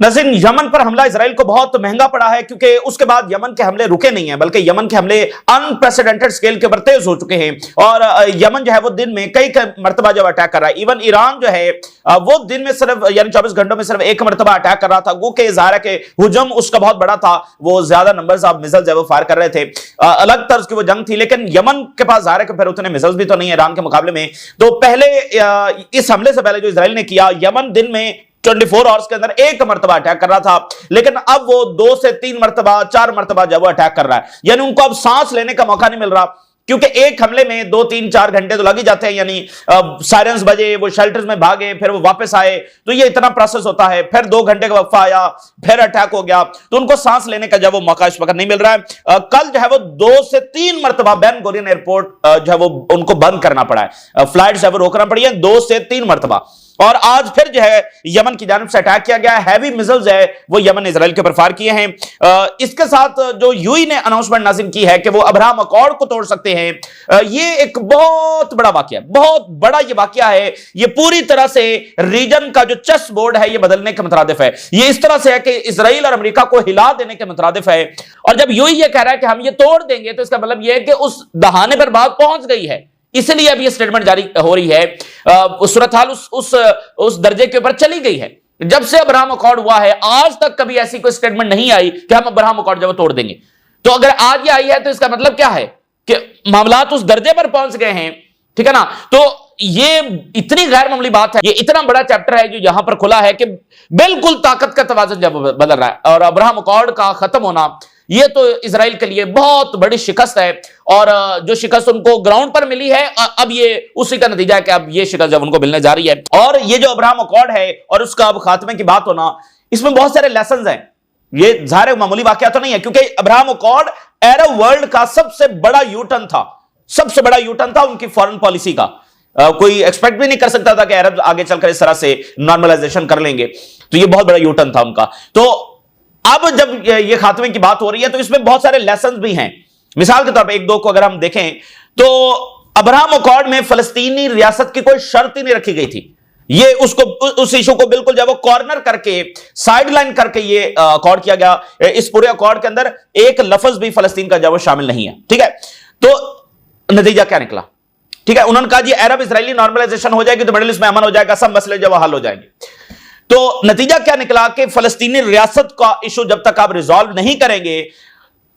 नाज़रीन, यमन पर हमला इजराइल को बहुत महंगा पड़ा है, क्योंकि उसके बाद यमन के हमले रुके नहीं हैं, बल्कि यमन के हमले अनप्रेसिडेंटेड स्केल के ऊपर तेज हो चुके हैं। और यमन जो है वो दिन में कई मरतबा जब अटैक कर रहा है। इवन ईरान जो है वो दिन में सिर्फ यानी 24 घंटों में सिर्फ एक मरतबा अटैक कर रहा था। वो के ज़ाहिर है कि हुजम उसका बहुत बड़ा था, वो ज्यादा नंबर्स ऑफ मिसाइल जो है वो फायर कर रहे थे, अलग तर्ज की वो जंग थी। लेकिन यमन के पास ज़ाहिर है कि फिर उतने मिसाइल भी तो नहीं है ईरान के मुकाबले में। तो पहले इस हमले से पहले जो इजराइल ने किया, यमन दिन में 24 आवर्स के अंदर एक मरतबा अटैक कर रहा था, लेकिन अब वो 2 से 3 मरतबा 4 मरतबा जब वो अटैक कर रहा है। यानी उनको अब सांस लेने का मौका नहीं मिल रहा, क्योंकि एक हमले में 2, 3, 4 घंटे तो लग ही जाते हैं। यानी सायरन्स बजे, वो शेल्टर्स में भागे, फिर वो वापस आए, तो ये इतना प्रोसेस होता है। फिर 2 घंटे का वक्फा आया, फिर अटैक हो गया, तो उनको सांस लेने का जब वो मौका इस वक्त नहीं मिल रहा है। कल जो है वो 2 से 3 मरतबा बेन गुरियन एयरपोर्ट जो है वो उनको बंद करना पड़ा है, फ्लाइट जो है वो रोकना पड़ी है 2 से 3 मरतबा। और आज फिर जो है यमन की जानिब से अटैक किया गया है। हैवी मिसाइल्स है वो यमन ने इजराइल के ऊपर फायर किए हैं। इसके साथ जो यूएई ने अनाउंसमेंट नाज़िम की है कि वो अब्राहम अकॉर्ड को तोड़ सकते हैं, ये एक बहुत बड़ा वाकया, बहुत बड़ा ये वाकया है। ये पूरी तरह से रीजन का जो चेस बोर्ड है ये बदलने के मुतरादिफ है। ये इस तरह से है कि इजराइल और अमेरिका को हिला देने के मुतरादिफ है। और जब यूएई ये कह रहा है कि हम ये तोड़ देंगे, तो इसका मतलब ये है कि उस दहाने पर बात पहुंच गई है, इसलिए अब ये स्टेटमेंट जारी हो रही है। सूरत हाल उस दर्जे के ऊपर चली गई है। जब से अब्राहम अकॉर्ड हुआ है आज तक कभी ऐसी कोई स्टेटमेंट नहीं आई कि हम अब्राहम अकॉर्ड जब तोड़ देंगे। तो अगर आज ये आई है तो इसका मतलब क्या है कि मामलात उस दर्जे पर पहुंच गए हैं, ठीक है ना। तो ये इतनी गैर मामूली बात है, ये इतना बड़ा चैप्टर है जो यहां पर खुला है कि बिल्कुल ताकत का तवाज़ुन जब बदल रहा है। और अब्राहम अकॉर्ड का खत्म होना ये तो इजराइल के लिए बहुत बड़ी शिकस्त है। और जो शिकस्त उनको ग्राउंड पर मिली है, अब ये उसी का नतीजा है कि अब ये शिकस्त जब उनको मिलने जा रही है। और ये जो अब्राहम अकॉर्ड है और उसका अब खात्मे की बात होना, इसमें बहुत सारे लेसन्स हैं। ये ज़ाहिर मामूली वाकया तो नहीं है, क्योंकि अब्राहम अकॉर्ड अरब वर्ल्ड का सबसे बड़ा यूटर्न था, सबसे बड़ा यूटर्न था उनकी फॉरेन पॉलिसी का। कोई एक्सपेक्ट भी नहीं कर सकता था कि अरब आगे चलकर इस तरह से नॉर्मलाइजेशन कर लेंगे। तो ये बहुत बड़ा यूटर्न था उनका। तो अब जब ये खात्मे की बात हो रही है तो इसमें बहुत सारे लेसन्स भी हैं। मिसाल के तौर पे 1-2 को अगर हम देखें तो अब्राहम अकॉर्ड में फलस्तीनी रियासत की कोई शर्त ही नहीं रखी गई थी। ये उस इशू को बिल्कुल जब वो कॉर्नर करके, साइडलाइन करके ये अकॉर्ड किया गया। इस पूरे अकॉर्ड के अंदर एक लफ्ज भी फलस्तीन का जब वो शामिल नहीं है, ठीक है। तो नतीजा क्या निकला, ठीक है। उन्होंने कहा जी अरब इजरायली नॉर्मलाइजेशन हो जाएगी तो मिडिल ईस्ट में अमन हो जाएगा, सब मसले जब हल हो जाएंगे। तो नतीजा क्या निकला कि फलस्तीनी रियासत का इशू जब तक आप रिजॉल्व नहीं करेंगे,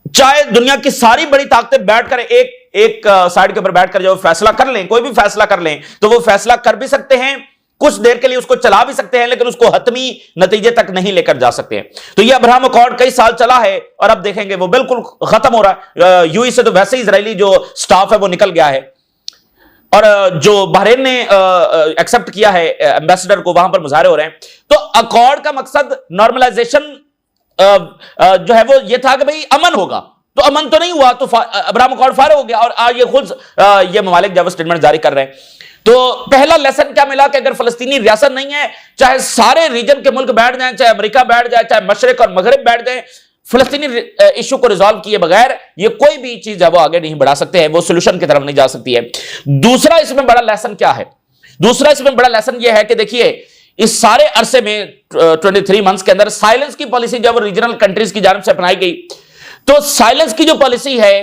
चाहे दुनिया की सारी बड़ी ताकतें बैठकर एक साइड के ऊपर बैठकर जो फैसला कर लें, कोई भी फैसला कर लें, तो वो फैसला कर भी सकते हैं, कुछ देर के लिए उसको चला भी सकते हैं, लेकिन उसको हतमी नतीजे तक नहीं लेकर जा सकते हैं। तो ये अब्राहम अकॉर्ड कई साल चला है और अब देखेंगे वो बिल्कुल खत्म हो रहा है। यूएई से तो वैसे ही इजरायली जो स्टाफ है वो निकल गया है, और जो बहरीन ने एक्सेप्ट किया है एम्बेसडर को, वहां पर मुजाहरे हो रहे हैं। तो अकॉर्ड का मकसद नॉर्मलाइजेशन जो है वो ये था कि भाई अमन होगा, तो अमन तो नहीं हुआ, तो अब्राहम अकॉर्ड फायर हो गया। और आज ये खुद ये ममालिक जब स्टेटमेंट जारी कर रहे हैं। तो पहला लेसन क्या मिला कि अगर फलस्तीनी रियासत नहीं है, चाहे सारे रीजन के मुल्क बैठ जाएं, चाहे अमेरिका बैठ जाए, चाहे मशरिक और मगरिब बैठ जाए, फलस्तीनी इशू को रिजॉल्व किए बगैर ये कोई भी चीज है वो आगे नहीं बढ़ा सकते हैं, वो सोल्यूशन की तरफ नहीं जा सकती है। दूसरा इसमें बड़ा लेसन क्या है, दूसरा इसमें बड़ा लेसन ये है कि देखिए इस सारे अरसे में 23 मंथ्स के अंदर साइलेंस की पॉलिसी जब रीजनल कंट्रीज की जानिब से अपनाई गई, तो साइलेंस की जो पॉलिसी है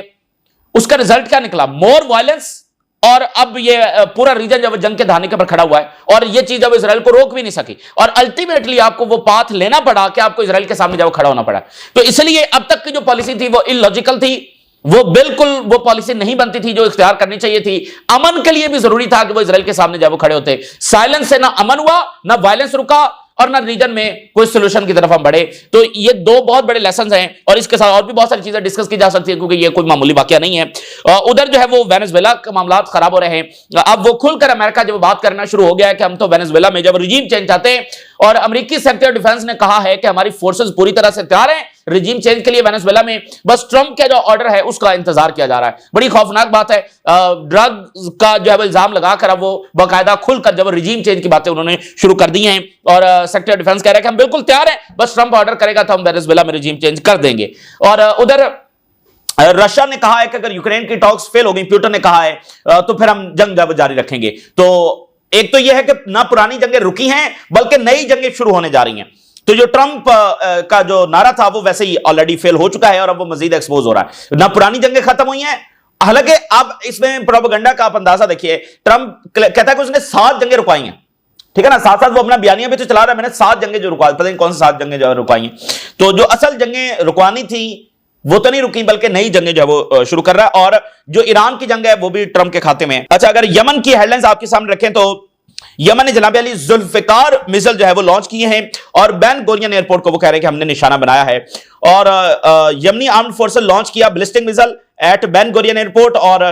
उसका रिजल्ट क्या निकला, मोर वायलेंस। और अब ये पूरा रीजन जब जंग के दहाने के पर खड़ा हुआ है, और ये चीज अब इजराइल को रोक भी नहीं सकी, और अल्टीमेटली आपको वो पाथ लेना पड़ा कि आपको इजराइल के सामने जब खड़ा होना पड़ा। तो इसलिए अब तक की जो पॉलिसी थी वो इलॉजिकल थी, वो बिल्कुल वो पॉलिसी नहीं बनती थी जो इख्तियार करनी चाहिए थी। अमन के लिए भी जरूरी था कि वो इजराइल के सामने जब वो खड़े होते। साइलेंस से ना अमन हुआ, ना वायलेंस रुका, और ना रीजन में कोई सोल्यूशन की तरफ हम बढ़े। तो ये 2 बहुत बड़े लेसन हैं, और इसके साथ और भी बहुत सारी चीजें डिस्कस की जा सकती है, क्योंकि ये कोई मामूली वाकया नहीं है। उधर जो है वो वेनेजुएला के मामला खराब हो रहे हैं। अब वो खुलकर अमेरिका जब बात करना शुरू हो गया है कि हम तो वेनेजुएला में जब रिजीम चेंज चाहते हैं, और अमेरिकी सेक्रेटरी ऑफ डिफेंस ने कहा है कि हमारी फोर्सेस पूरी तरह से तैयार हैं रिजीम चेंज के लिए वेनेजुएला में, बस ट्रंप का जो ऑर्डर है उसका इंतजार किया जा रहा है। बड़ी खौफनाक बात है। ड्रग का जो है वो इल्जाम लगाकर अब वो बाकायदा खुलकर जब रिजीम चेंज की बातें उन्होंने शुरू कर दी हैं, और सेक्रेटरी ऑफ डिफेंस कह रहे हैं कि हम बिल्कुल तैयार हैं, बस ट्रंप ऑर्डर करेगा तो हम वेनेजुएला में रिजीम चेंज कर देंगे। और उधर रशिया ने कहा है कि अगर यूक्रेन की टॉक्स फेल हो गई, पुतिन ने कहा है, तो फिर हम जंग जारी रखेंगे। तो एक तो यह है कि ना पुरानी जंगें रुकी हैं, बल्कि नई जंगें शुरू होने जा रही हैं। तो जो ट्रंप का जो नारा था वो वैसे ही ऑलरेडी फेल हो चुका है और अब वो मजीद एक्सपोज हो रहा है। ना पुरानी जंगें खत्म हुई हैं, हालांकि अब इसमें प्रोपेगेंडा का आप अंदाजा देखिए, ट्रंप कहता है कि उसने 7 जंगें रुकवाई हैं, ठीक है ना, साथ साथ वो अपना बयानिया भी तो चला रहा है, मैंने 7 जंगें जो रुकवा, पता नहीं कौन सी 7 जंगें जो रुकवाई हैं। तो जो असल जंगें रुकवानी थी वो तो नहीं रुकी, बल्कि नई जंगें जो है वो शुरू कर रहा है, और जो ईरान की जंग है वो भी ट्रंप के खाते में है। अच्छा, अगर यमन की हेडलाइंस आपके सामने रखें तो यमन ने जनाब अली जुल्फिकार मिसाइल जो है वो लॉन्च किए हैं और बेन गोरियन एयरपोर्ट को वो कह रहे हैं कि हमने निशाना बनाया है। और यमनी आर्म्ड फोर्सेस लॉन्च किया ballistic missile at Ben Gurion airport, और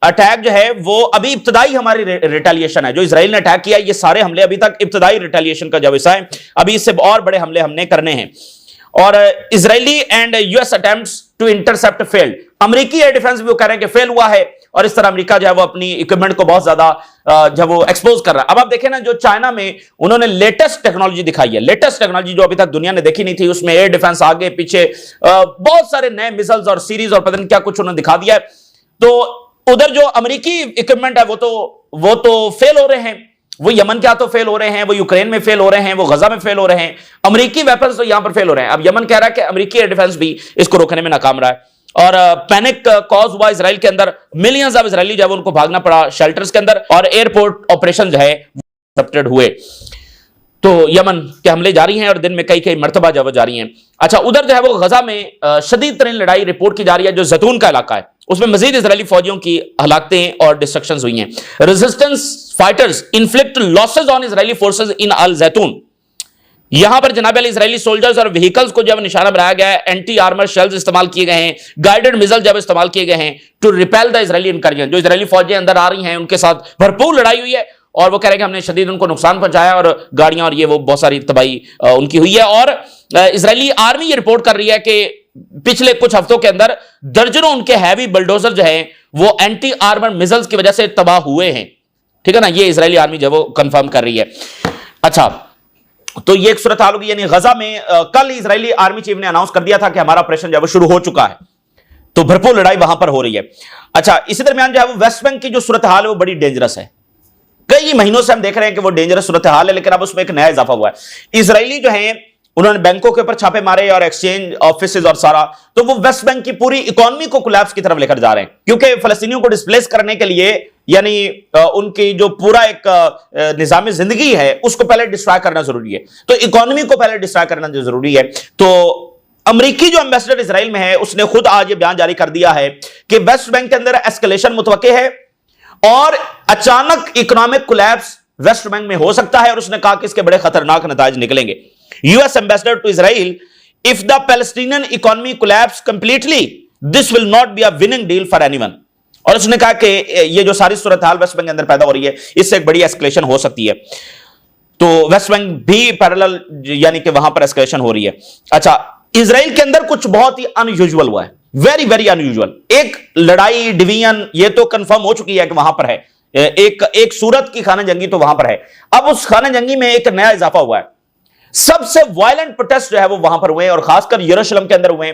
अटैक जो है वो अभी इब्तदाई हमारी रिटेलिएशन है, जो इजराइल ने अटैक किया, ये सारे हमले अभी तक इब्तदाई रिटेलिएशन का जो हिस्सा है, अभी इससे और बड़े हमले हमने करने हैं। और Israeli and US attempts to intercept failed, अमेरिकी एयर डिफेंस भी वो कह रहे हैं कि फेल हुआ है, और इस तरह अमेरिका जो है वो अपनी इक्विपमेंट को बहुत ज्यादा जब वो एक्सपोज कर रहा है। अब आप देखें ना, जो चाइना में उन्होंने लेटेस्ट टेक्नोलॉजी दिखाई है, लेटेस्ट टेक्नोलॉजी जो अभी तक दुनिया ने देखी नहीं थी, उसमें एयर डिफेंस आगे पीछे बहुत सारे नए मिसाइल्स और सीरीज और पता नहीं क्या कुछ उन्होंने दिखा दिया है। तो उधर जो अमेरिकी इक्विपमेंट है वो तो फेल हो रहे हैं, वो यमन के हाथों फेल हो रहे हैं, वो यूक्रेन में फेल हो रहे हैं, वो गजा में फेल हो रहे हैं, अमेरिकी वेपन्स तो यहां पर फेल हो रहे हैं। अब यमन कह रहा है कि अमेरिकी एयर डिफेंस भी इसको रोकने में नाकाम रहा है, और पैनिक कॉज हुआ इसराइल के अंदर, मिलियंस ऑफ इजरायली जो है उनको भागना पड़ा शेल्टर्स के अंदर, और एयरपोर्ट ऑपरेशन जो है इंटरप्टेड हुए। तो यमन के हमले जारी हैं और दिन में कई मरतबा जो जारी हैं। अच्छा, उधर जो है वो गजा में शदीद तरीन लड़ाई रिपोर्ट की जा रही है, जो जैतून का इलाका है उसमें मजीद इजरायली फौजियों की हलाकतें और डिस्ट्रक्शंस हुई हैं। Resistance fighters inflict losses on Israeli forces in al Zeitoun, यहां पर जनाब अली इजरायली सोल्जर्स और व्हीकल्स को जब निशाना बनाया गया है, एंटी आर्मर शेल्स इस्तेमाल किए गए हैं, गाइडेड मिसाइल जब इस्तेमाल किए गए हैं to repel the Israeli incursion, जो इजरायली फौजें अंदर आ रही हैं उनके साथ भरपूर लड़ाई हुई है, और वो कह रहे हैं कि हमने शदीद उनको नुकसान पहुंचाया और गाड़ियां और ये वो बहुत सारी तबाही उनकी हुई है। और इजरायली आर्मी ये रिपोर्ट कर रही है कि पिछले कुछ हफ्तों के अंदर दर्जनों उनके हैवी बुलडोजर जो है वो एंटी आर्मर मिसाइल्स की वजह से तबाह हुए हैं, ठीक है ना, ये इजरायली आर्मी जो है वो कंफर्म कर रही है। अच्छा, तो ये एक सूरत हाल होगी, यानी गजा में कल इजरायली आर्मी चीफ ने अनाउंस कर दिया था कि हमारा ऑपरेशन जो है वो शुरू हो चुका है, तो भरपूर लड़ाई वहां पर हो रही है। अच्छा, इसी दरमियान जो है वो वेस्ट बैंक की जो सूरत हाल है वो बड़ी डेंजरस है, कई महीनों से हम देख रहे हैं कि वो डेंजरस सूरत हाल है, लेकिन अब उसमें एक नया इजाफा हुआ है। इजरायली जो है उन्होंने बैंकों के ऊपर छापे मारे और एक्सचेंज ऑफिसेज और सारा, तो वो वेस्ट बैंक की पूरी इकोनॉमी को कोलैप्स की तरफ लेकर जा रहे हैं, क्योंकि फलस्तीनियों को डिस्प्लेस करने के लिए, यानी उनकी जो पूरा एक निजाम जिंदगी है उसको पहले डिस्ट्रॉय करना जरूरी है, तो इकोनॉमी को पहले डिस्ट्रॉय करना जरूरी है। तो अमेरिकी जो एम्बेसडर इजराइल में है उसने खुद आज ये बयान जारी कर दिया है कि वेस्ट बैंक के अंदर एस्केलेशन मुतवक्के है और अचानक इकोनॉमिक कोलैप्स वेस्ट बैंक में हो सकता है, और उसने कहा कि इसके बड़े खतरनाक नतीजे निकलेंगे। US ambassador to Israel, if the Palestinian economy collapse completely this will not be a winning deal for anyone, और उसने कहा कि ये जो सारी सूरत हाल वेस्ट बैंक के अंदर पैदा हो रही है इससे एक बड़ी एस्केलेशन हो सकती है, तो वेस्ट बैंक भी पैरेलल यानी कि वहां पर एस्केलेशन हो रही है। अच्छा, इजराइल के अंदर कुछ बहुत ही अनयूजुअल हुआ है, वेरी वेरी अनयूजुअल। एक लड़ाई डिवीजन ये तो कंफर्म हो चुकी है कि वहां पर है, एक सूरत की खाना जंगी तो वहां पर है, अब उस खाना जंगी में एक नया इजाफा हुआ है। सबसे वायलेंट प्रोटेस्ट जो है वो वहां पर हुए, और खासकर यरूशलेम के अंदर हुए,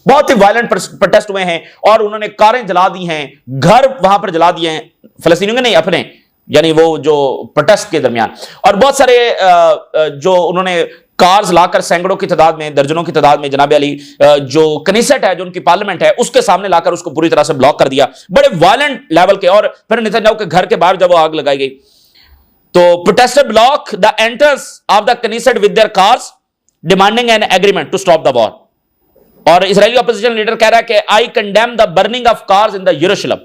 बहुत ही वायलेंट प्रोटेस्ट हुए हैं, और उन्होंने कारें जला दी हैं, घर वहां पर जला दिए हैं, फलस्तीनियों के नहीं अपने, यानी वो जो प्रोटेस्ट के दरमियान, और बहुत सारे जो उन्होंने कार्स लाकर सैकड़ों की तादाद में, दर्जनों की तादाद में जनाब अली जो कनीसेट है, जो उनकी पार्लियामेंट है, उसके सामने लाकर उसको पूरी तरह से ब्लॉक कर दिया, बड़े वायलेंट लेवल के। और फिर नेतन्याहू के घर के बाहर जब वो आग लगाई गई, तो protester block the entrance of the Knesset with their cars demanding an agreement to stop the war. और इजरायली ऑपोजिशन लीडर कह रहा है कि I condemn the burning of cars in the Jerusalem,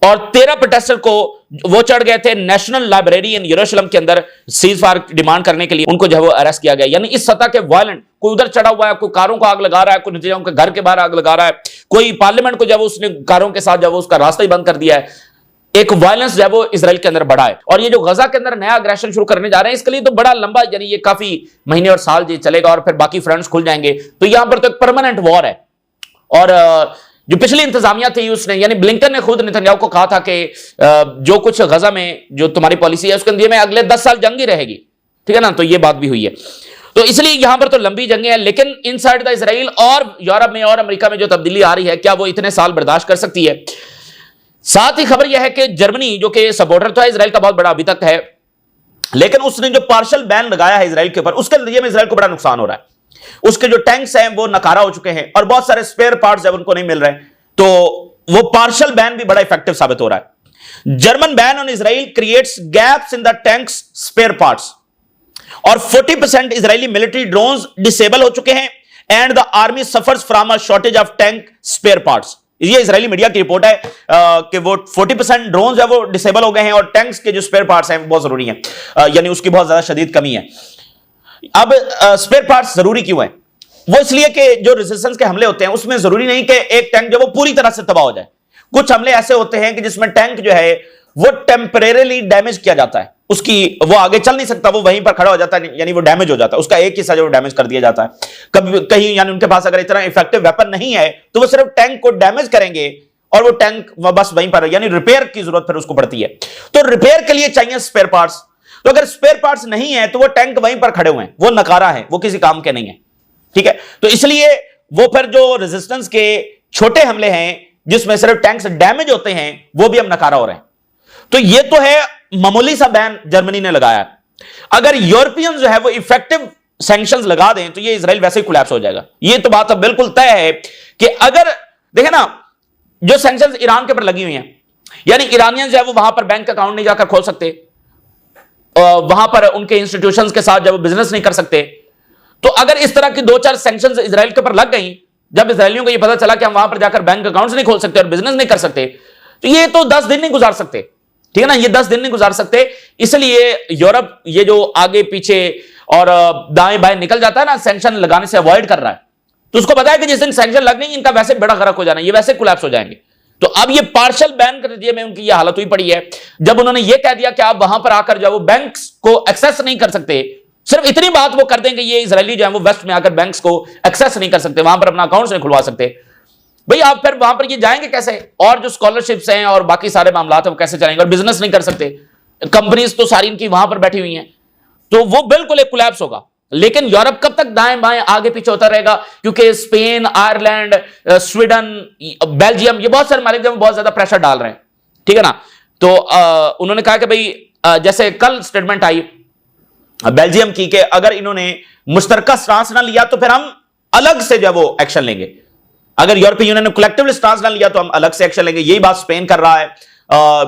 और 13 प्रोटेस्टर को वो चढ़ गए थे नेशनल लाइब्रेरी इन यरूशलेम के अंदर सीज फायर डिमांड करने के लिए, उनको जो है वो अरेस्ट किया गया। यानी इस सतह के वायलेंट, कोई उधर चढ़ा हुआ है, कोई कारों को आग लगा रहा है, कोई नेतन्याहू के घर के बाहर आग लगा रहा है, कोई पार्लियामेंट को जब उसने कारों के साथ जब उसका रास्ता ही बंद कर दिया है, एक वायलेंस जो है वो इजराइल के अंदर बढ़ा है। और ये जो गजा के अंदर नया अग्रेशन शुरू करने जा रहे हैं, इसके लिए तो बड़ा लंबा, यानी ये काफी महीने और साल ये चलेगा, और फिर बाकी फ्रंट्स खुल जाएंगे, तो यहां पर तो एक परमानेंट वॉर है। और जो पिछली इंतजामिया थी उसने, यानी ब्लिंकन ने खुद नेतन्याहू को कहा था कि जो कुछ गजा में जो तुम्हारी पॉलिसी है उसके अंदर में अगले 10 साल जंग ही रहेगी, ठीक है ना, तो ये बात भी हुई है। तो इसलिए यहां पर तो लंबी जंगें हैं, लेकिन इनसाइड द इजराइल और यूरोप में और अमेरिका में जो तब्दीली आ रही है, क्या वो इतने साल बर्दाश्त कर सकती है? साथ ही खबर यह है कि जर्मनी, जो कि सपोर्टर था इजराइल का बहुत बड़ा अभी तक है, लेकिन उसने जो पार्शियल बैन लगाया है इजराइल के ऊपर, उसके नतीजे में इजराइल को बड़ा नुकसान हो रहा है। उसके जो टैंक्स हैं वो नकारा हो चुके हैं और बहुत सारे स्पेयर पार्ट्स जब उनको नहीं मिल रहे, तो वो पार्शियल बैन भी बड़ा इफेक्टिव साबित हो रहा है। German ban on Israel creates gaps in the tanks spare parts, और 40% इजरायली मिलिट्री ड्रोन्स डिसेबल हो चुके हैं and the army suffers from a shortage of tank spare parts. ये इजरायली मीडिया की रिपोर्ट है कि वो 40% ड्रोन्स है वो डिसेबल हो गए हैं और टैंक्स के जो स्पेयर पार्ट्स हैं वो बहुत जरूरी हैं, यानी उसकी बहुत ज्यादा शदीद कमी है। अब स्पेयर पार्ट्स जरूरी क्यों है? वो इसलिए कि जो रेजिस्टेंस के हमले होते हैं उसमें जरूरी नहीं कि एक टैंक जो वो पूरी तरह से तबाह हो जाए। कुछ हमले ऐसे होते हैं कि जिसमें टैंक जो है वो टेम्परेरीली डैमेज किया जाता है, उसकी वो आगे चल नहीं सकता, वो वहीं पर खड़ा हो जाता है, यानी वो डैमेज हो जाता है, उसका एक हिस्सा जो डैमेज कर दिया जाता है। कभी कहीं यानी उनके पास अगर इतना इफेक्टिव वेपन नहीं है तो वो सिर्फ टैंक को डैमेज करेंगे और वो टैंक बस वहीं पर, यानी रिपेयर की जरूरत फिर उसको पड़ती है। तो रिपेयर के लिए चाहिए स्पेयर पार्ट्स, तो अगर स्पेयर पार्ट्स नहीं है तो वो टैंक वहीं पर खड़े हुए हैं, वो नकारा है, वो किसी काम के नहीं है। ठीक है, तो इसलिए वो फिर जो रेजिस्टेंस के छोटे हमले हैं जिसमें सिर्फ टैंक्स डैमेज होते हैं वो भी हम नकारा हो रहे हैं। तो ये तो है मामूली सा बैन जर्मनी ने लगाया। अगर यूरोपियन जो है वो इफेक्टिव सैंक्शंस लगा दें तो ये इजराइल वैसे ही कोलैप्स हो जाएगा। ये तो बात अब बिल्कुल तय है कि अगर देखें ना, जो सैंक्शंस ईरान के ऊपर लगी हुई हैं, यानी ईरानियंस जो है वो वहां पर बैंक अकाउंट नहीं जाकर खोल सकते, वहां पर उनके इंस्टीट्यूशंस के साथ जब वो बिजनेस नहीं कर सकते, तो अगर इस तरह की 2-4 सैंक्शंस इजराइल के ऊपर लग गई, जब इजरायलियों को ये पता चला कि हम वहां पर जाकर बैंक अकाउंट्स नहीं खोल सकते और बिजनेस नहीं कर सकते, तो ये तो 10 दिन नहीं गुजार सकते। ठीक है ना, ये 10 दिन नहीं गुजार सकते। इसलिए यूरोप ये जो आगे पीछे और दाएं बाएं निकल जाता है ना, सैंक्शन लगाने से अवॉइड कर रहा है, तो उसको पता है कि जिस दिन सैंक्शन लगने इनका वैसे बड़ा गरक हो जाना, ये वैसे कोलैप्स हो जाएंगे। तो अब ये पार्शियल बैन कर दिए में उनकी ये हालत हुई पड़ी है। जब उन्होंने ये कह दिया कि आप वहां पर आकर जो वो बैंक्स को एक्सेस नहीं कर सकते, सिर्फ इतनी बात वो कर देंगे, ये इजरायली जो है वो वेस्ट में आकर बैंक्स को एक्सेस नहीं कर सकते, वहां पर अपना अकाउंट्स नहीं खुलवा सकते, भाई आप फिर वहां पर ये जाएंगे कैसे? और जो स्कॉलरशिप्स हैं और बाकी सारे मामला है वो कैसे चलेंगे? और बिजनेस नहीं कर सकते, कंपनीज तो सारी इनकी वहां पर बैठी हुई हैं, तो वो बिल्कुल एक कोलैप्स होगा। लेकिन यूरोप कब तक दाएं बाएं आगे पीछे होता रहेगा? क्योंकि स्पेन, आयरलैंड, स्वीडन, बेल्जियम, ये बहुत सारे मालिक जब बहुत ज्यादा प्रेशर डाल रहे हैं। ठीक है ना, तो उन्होंने कहा कि भाई जैसे कल स्टेटमेंट आई बेल्जियम की कि अगर इन्होंने मुश्तरका स्टांस ना लिया तो फिर हम अलग से जो वो एक्शन लेंगे। अगर यूरोपीय यूनियन ने कलेक्टिव स्टांस ना लिया तो हम अलग से एक्शन लेंगे। यही बात स्पेन कर रहा है,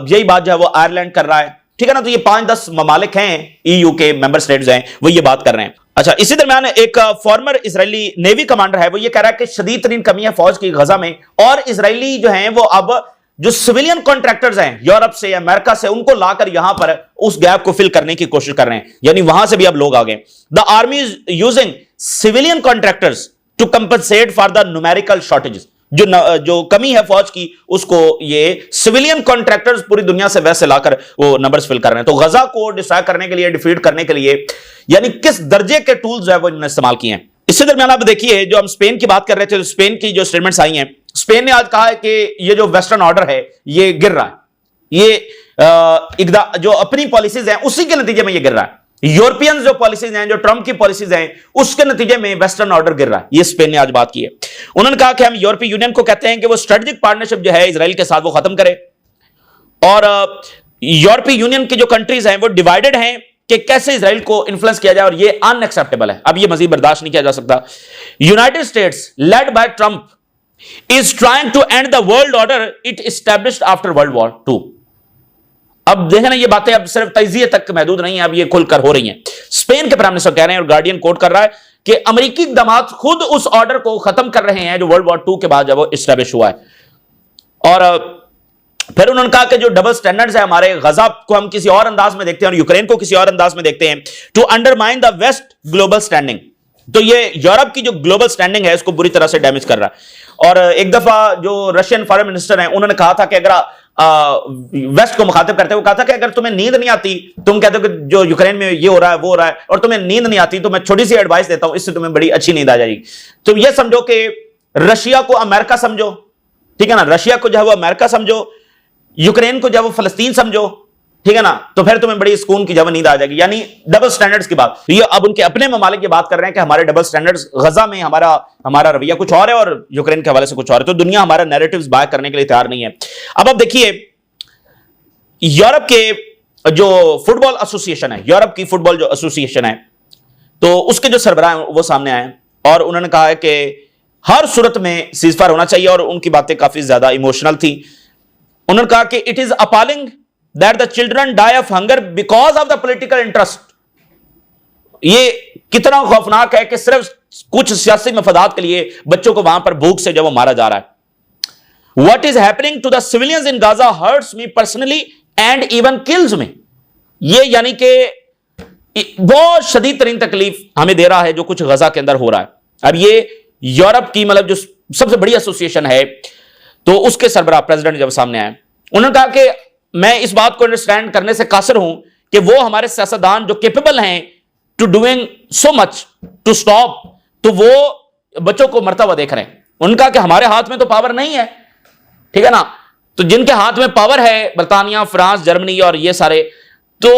यही बात जो है वो आयरलैंड कर रहा है। ठीक है ना, तो ये 5-10 ममालिक हैं ईयू के मेंबर स्टेट्स हैं, वो ये बात कर रहे हैं। अच्छा, इसी दरमियान एक फॉर्मर इजरायली नेवी कमांडर है, वो ये कह रहा है कि शदीद तरीन कमी है फौज की गजा में, और इजरायली जो हैं वो अब जो सिविलियन कॉन्ट्रैक्टर्स हैं यूरोप से या अमेरिका से, उनको लाकर यहां पर उस गैप को फिल करने की कोशिश कर रहे हैं, यानी वहां से भी अब लोग आ गए। The army is using civilian contractors to compensate for the numerical shortages. जो कमी है फौज की, उसको ये सिविलियन कॉन्ट्रैक्टर्स पूरी दुनिया से वैसे लाकर वो नंबर्स फिल कर रहे हैं। तो गजा को डिस्ट्रॉय करने के लिए, डिफीट करने के लिए, यानी किस दर्जे के टूल्स जो है वो इन्होंने इस्तेमाल किए हैं। इसी दरमियान आप देखिए, जो हम स्पेन की बात कर रहे थे, तो स्पेन की जो स्टेटमेंट्स आई हैं, स्पेन ने आज कहा है कि ये जो वेस्टर्न ऑर्डर है ये गिर रहा है, ये जो अपनी पॉलिसीज हैं उसी के नतीजे में ये गिर रहा है। यूरोपियन जो पॉलिसीज हैं, जो ट्रंप की पॉलिसीज हैं, उसके नतीजे में वेस्टर्न ऑर्डर गिर रहा है। ये स्पेन ने आज बात की है। उन्होंने कहा कि हम यूरोपीय यूनियन को कहते हैं कि वो स्ट्रेटेजिक पार्टनरशिप जो है इजराइल के साथ वो खत्म करे, और यूरोपीय यूनियन की जो कंट्रीज हैं वो डिवाइडेड हैं कि कैसे इजराइल को इन्फ्लुएंस किया जाए, और ये अनएक्सेप्टेबल है। अब ये मजीद बर्दाश्त नहीं किया जा सकता। United States led by Trump is trying to end the world order it established after world war 2। अब देखें ना, ये बातें अब सिर्फ तजिए तक महदूद नहीं है, अब ये खुलकर हो रही हैं। स्पेन के प्राइम मिनिस्टर कह रहे हैं, और गार्डियन कोट कर रहा है, कि अमेरिकी इक़दामात खुद उस ऑर्डर को खत्म कर रहे हैं जो वर्ल्ड वॉर 2 के बाद जब वो एस्टैब्लिश हुआ है। और फिर उन्होंने कहा कि जो डबल स्टैंडर्ड्स है हमारे, गजा को हम किसी और अंदाज में देखते हैं और यूक्रेन को किसी और अंदाज में देखते हैं, to undermine the west global standing. तो ये यूरोप की जो ग्लोबल स्टैंडिंग है इसको बुरी तरह से डैमेज कर रहा है। और एक दफा जो रशियन फॉरेन मिनिस्टर हैं, उन्होंने कहा था कि अगर वेस्ट को मुखातिब करते हुए कहा था कि अगर तुम्हें नींद नहीं आती, तुम कहते हो कि जो यूक्रेन में ये हो रहा है वो हो रहा है, और तुम्हें नींद नहीं आती, तो मैं छोटी सी एडवाइस देता हूं, इससे तुम्हें बड़ी अच्छी नींद आ जाएगी। तुम ये समझो कि रशिया को अमेरिका समझो, ठीक है ना, रशिया को जो है वो अमेरिका समझो, यूक्रेन को जो है वो फलस्तीन समझो, ठीक है ना, तो फिर तुम्हें बड़ी सुकून की जब नींद आ जाएगी। यानी डबल स्टैंडर्ड्स की बात। तो ये अब उनके अपने ममालिक की बात कर रहे हैं कि हमारे डबल स्टैंडर्ड्स, गजा में हमारा रवैया कुछ और है और यूक्रेन के हवाले से कुछ और है। तो दुनिया हमारा नैरेटिव्स बाय करने के लिए तैयार नहीं है। अब देखिए, यूरोप के जो फुटबॉल एसोसिएशन है, यूरोप की फुटबॉल जो एसोसिएशन है, तो उसके जो सरबराह वो सामने आए और उन्होंने कहा है कि हर सूरत में सीजफायर होना चाहिए, और उनकी बातें काफी ज्यादा इमोशनल थी। उन्होंने कहा कि it is appalling that the children die of hunger because of the political interest. ये कितना खौफनाक है कि सिर्फ कुछ सियासी मफादात के लिए बच्चों को वहां पर भूख से जब वो मारा जा रहा है। What is happening to the civilians in Gaza hurts me personally and even kills me. ये यानी कि बहुत शदीद तरीन तकलीफ हमें दे रहा है जो कुछ गजा के अंदर हो रहा है। अब ये यूरोप की मतलब जो सबसे बड़ी एसोसिएशन है, तो उसके सरबराह प्रेसिडेंट जब सामने आए, उन्होंने कहा कि मैं इस बात को अंडरस्टैंड करने से कासिर हूं कि वो हमारे सियासतदान जो कैपेबल हैं to doing so much to stop, तो वो बच्चों को मरता हुआ देख रहे हैं। उनका कि हमारे हाथ में तो पावर नहीं है, ठीक है ना, तो जिनके हाथ में पावर है बर्तानिया, फ्रांस, जर्मनी और ये सारे, तो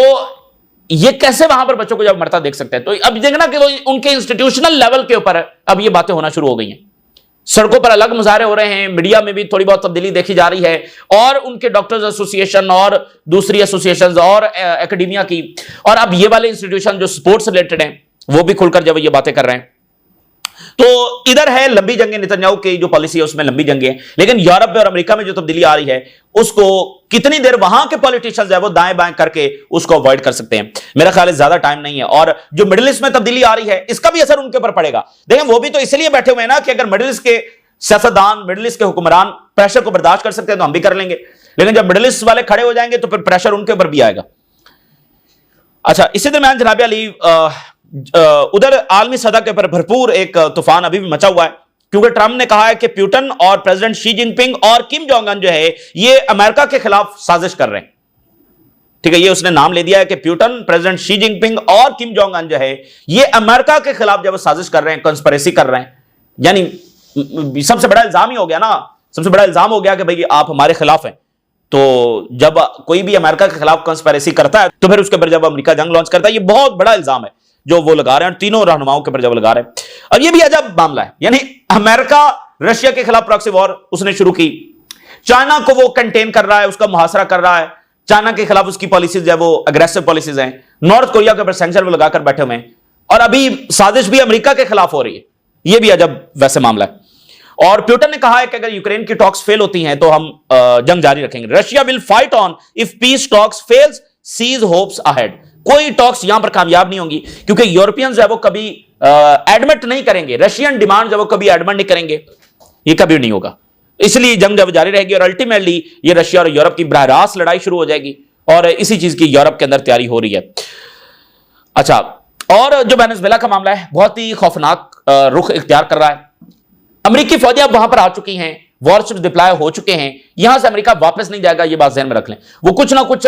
ये कैसे वहां पर बच्चों को जब मरता देख सकते हैं। तो अब देखना कि उनके इंस्टीट्यूशनल लेवल के ऊपर अब ये बातें होना शुरू हो गई हैं। सड़कों पर अलग मुजाहरे हो रहे हैं, मीडिया में भी थोड़ी बहुत तब्दीली देखी जा रही है, और उनके डॉक्टर्स एसोसिएशन और दूसरी एसोसिएशंस और एकेडमिया की, और अब ये वाले इंस्टीट्यूशन जो स्पोर्ट्स रिलेटेड हैं वो भी खुलकर जब ये बातें कर रहे हैं। तो इधर है लंबी जंगें, नेतन्याहू की जो पॉलिसी है उसमें लंबी जंगें हैं, लेकिन यूरोप में और अमेरिका में जो तब्दीली आ रही है उसको कितनी देर वहां के पॉलिटिशियंस है वो दाएं बाएं करके उसको अवॉइड कर सकते हैं। मेरा ख्याल है ज्यादा टाइम नहीं है। और जो मिडिल ईस्ट में तब्दीली आ रही है इसका भी असर उनके ऊपर पड़ेगा। देखें वो भी तो इसलिए बैठे हुए हैं ना कि अगर मिडिल ईस्ट के सियासतदान, मिडिल ईस्ट के हुक्मरान प्रेशर को बर्दाश्त कर सकते हैं तो हम भी कर लेंगे, लेकिन जब मिडिल ईस्ट वाले खड़े हो जाएंगे तो फिर प्रेशर उनके ऊपर भी आएगा। अच्छा, इसी दरमियान जनाब अली उधर आलमी सतह के ऊपर भरपूर एक तूफान अभी भी मचा हुआ है, क्योंकि ट्रंप ने कहा है कि पुतिन और प्रेसिडेंट शी जिनपिंग और किम जोंग उन जो है ये अमेरिका के खिलाफ साजिश कर रहे हैं। ठीक है, ये उसने नाम ले दिया है कि पुतिन, प्रेसिडेंट शी जिनपिंग और किम जोंग उन जो है ये अमेरिका के खिलाफ जब साजिश कर रहे हैं, कंस्पिरेसी कर रहे हैं। यानी सबसे बड़ा इल्जाम ही हो गया ना, सबसे बड़ा इल्जाम हो गया कि भाई आप हमारे खिलाफ हैं। तो जब कोई भी अमेरिका के खिलाफ कंस्पिरेसी करता है तो फिर उसके ऊपर जब अमेरिका जंग लॉन्च करता है, ये बहुत बड़ा इल्जाम है जो वो लगा रहे हैं, तीनों रहनुमाओं के ऊपर जब लगा रहे हैं। अब ये भी अजब मामला है, यानी अमेरिका रशिया के खिलाफ प्रॉक्सी वॉर उसने शुरू की, चाइना को वो कंटेन कर रहा है, उसका मुहासरा कर रहा है, चाइना के खिलाफ उसकी पॉलिसीज है वो अग्रेसिव पॉलिसीज हैं, नॉर्थ कोरिया के ऊपर सैंक्शन लगाकर बैठे हुए हैं, और अभी साजिश भी अमेरिका के खिलाफ हो रही है। ये भी अजब वैसे मामला है। और पुतिन ने कहा है कि अगर यूक्रेन की टॉक्स फेल होती हैं तो हम जंग जारी रखेंगे। Russia will fight on if peace talks fails, cease hopes ahead. कोई टॉक्स यहां पर कामयाब नहीं होंगी, क्योंकि यूरोपियंस है वो कभी एडमिट नहीं करेंगे, रशियन डिमांड है वो कभी एडमिट नहीं करेंगे, ये कभी नहीं होगा। इसलिए जंग जब जारी रहेगी और अल्टीमेटली ये रशिया और यूरोप की बराह रास्त लड़ाई शुरू हो जाएगी, और इसी चीज की यूरोप के अंदर तैयारी हो रही है। अच्छा, और जो वेनेजुएला का मामला है बहुत ही खौफनाक रुख इख्तियार कर रहा है। अमेरिकी फौजियां वहां पर आ चुकी हैं, वॉरशिप्स डिप्लॉय हो चुके हैं, यहां से अमेरिका वापस नहीं जाएगा, ये बात ध्यान में रख लें। वो कुछ ना कुछ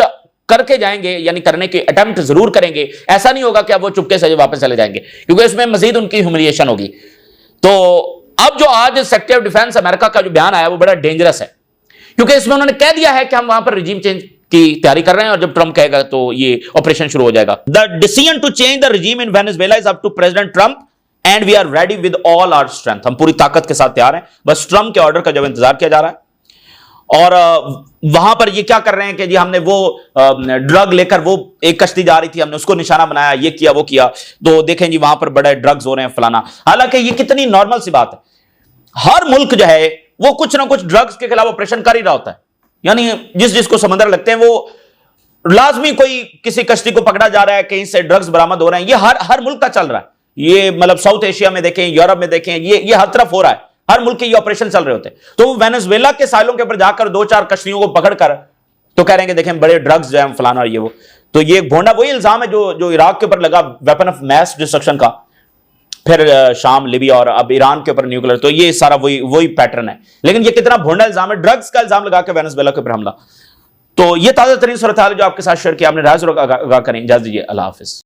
करके जाएंगे, यानी करने के अटेम्प्ट जरूर करेंगे। ऐसा नहीं होगा कि अब वो चुपके से वापस चले जाएंगे, क्योंकि इसमें मजीद उनकी ह्यूमिलिएशन होगी। तो अब जो आज सेक्रेटरी ऑफ डिफेंस अमेरिका का जो बयान आया वो बड़ा डेंजरस है, क्योंकि इसमें उन्होंने कह दिया है कि हम वहां पर रिजीम चेंज की तैयारी कर रहे हैं, और जब ट्रंप कहेगा तो ये ऑपरेशन शुरू हो जाएगा। The decision to change the regime in Venezuela is up to president Trump and we are ready with all our strength. हम पूरी ताकत के साथ तैयार हैं, बस ट्रंप के ऑर्डर का जब इंतजार किया जा रहा है। और वहां पर ये क्या कर रहे हैं कि जी हमने वो ड्रग लेकर, वो एक कश्ती जा रही थी, हमने उसको निशाना बनाया, ये किया वो किया, तो देखें जी वहां पर बड़े ड्रग्स हो रहे हैं फलाना। हालांकि ये कितनी नॉर्मल सी बात है, हर मुल्क जो है वो कुछ ना कुछ ड्रग्स के खिलाफ ऑपरेशन कर ही रहा होता है। यानी जिस जिसको समंदर लगते हैं वो लाजमी कोई किसी कश्ती को पकड़ा जा रहा है, कहीं से ड्रग्स बरामद हो रहे हैं, ये हर मुल्क का चल रहा है। ये मतलब साउथ एशिया में देखें, यूरोप में देखें, ये हर तरफ हो रहा है, हर मुल्क के ये ऑपरेशन चल रहे होते हैं। तो वेनेजुएला के साइलों के ऊपर जाकर 2-4 कश्तियों को पकड़कर तो कह रहे हैं कि देखें बड़े ड्रग्स जो है फलाना और ये वो। तो ये भोंडा वही इल्जाम है जो इराक के ऊपर लगा, वेपन ऑफ मैस डिस्ट्रक्शन का, फिर शाम, लिबिया और अब ईरान के ऊपर न्यूक्लियर। तो ये सारा वही पैटर्न है, लेकिन ये कितना भोंडा इल्जाम है, ड्रग्स का इल्जाम लगा के वेनेजुएला के ऊपर हमला। तो ये ताजा तरीन सूरत हाल जो आपके साथ शेयर किया, आपने राज करें। इजाजत दीजिए, अल्लाह हाफिज।